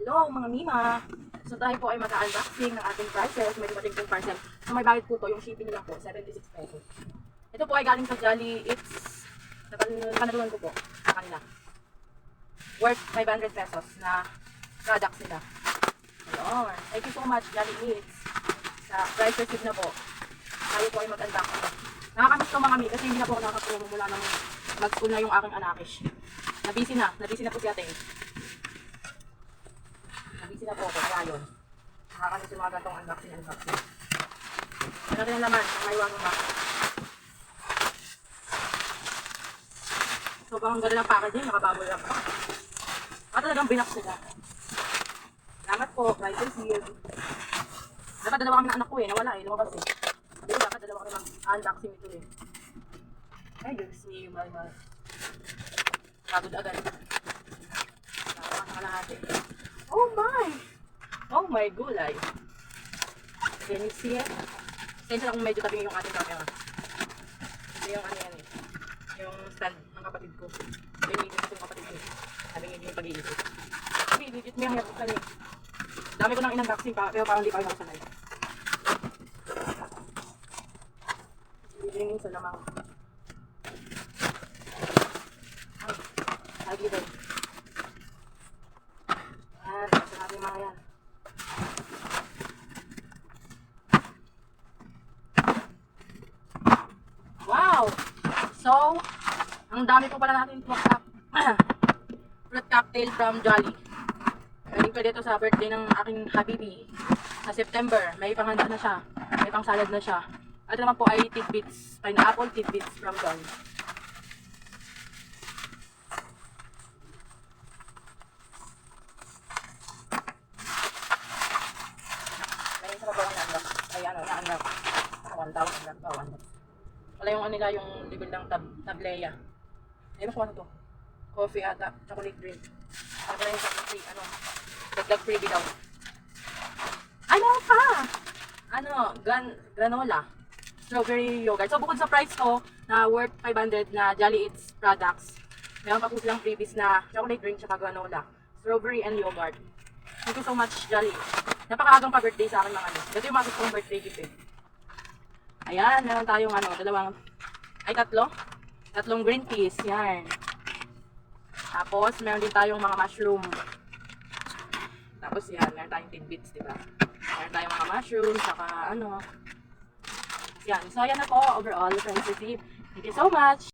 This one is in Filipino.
Hello mga Mima! So tayo po ay mag-unboxing ng ating parcels. May dumating pong parcel. So may bayad po to, yung shipping lang po, 76 pesos. Ito po ay galing sa Jolly Eats. Napanalunan ko po sa kanila. Worth 500 pesos na products nila. Ayun. Thank you so much Jolly Eats. Sa price receipt na po. Tayo po ay mag-unboxing. Nakakamiss to mga Mi kasi hindi na po ako nakakatulong mula nang mag-school na yung aking anakish. Nabisi na po si ate. Nabisi na po ako, kaya yun. Nakakamiss yung mga gantong unboxing. Ano rin ang laman, may iwan mo ba? So, bang ganda ng packaging, nakababol lang pa. At talagang binak sila. Salamat po, price receipt. Dapat dalawa kami na anak ko nawala lumabas Hindi ko dapat dalawa kami ng unboxing ito Ay, Diyos me, mal. Pagod agad. Nakakang kalahati. Oh my gulay. Can you see it? Sensya lang kung medyo tabing yung ating camera. Ito yung ano yan yung stand ng kapatid ko. Binigit ko yung kapatid ko. Sabi nga yung pag-iisip. Sabi, legit mo yung hirap ko Dami ko nang in-unboxing pa, pero parang hindi pa rin ako sanay. Bibigyan sa lamang. Lagi din. Yan, sa natin mga yan. Wow! So, ang dami po pala natin fruit cocktail from Jolly. Galing pa dito sa birthday ng aking habibi sa September. May panghanda na siya. May pang salad na siya. At naman po ay tidbits, pineapple tidbits from Jolly. May isa pa po ang na-unlock. Ay na-unlock. Wala yung nila yung libel ng tableya. Ay, mas to. Coffee ata, chocolate drink. Ano na yung chocolate free, dagdag freebie daw. Ano pa? Granola. Strawberry yogurt. So, bukod sa price ko, na worth 500 na Jolly Eats products, meron pa po silang freebies na chocolate drink tsaka granola. Strawberry and yogurt. Thank you so much, Jolly. Napakaagang pa-birthday sa akin mga Ito yung mga kong birthday gift Ayan, meron tayong tatlong green peas. Yan. Tapos, meron din tayong mga mushroom. Tapos yan, meron tayong tidbits, diba? Meron tayong mga mushroom, saka Yan. So, yan na po, overall, friends receipt. Thank you so much.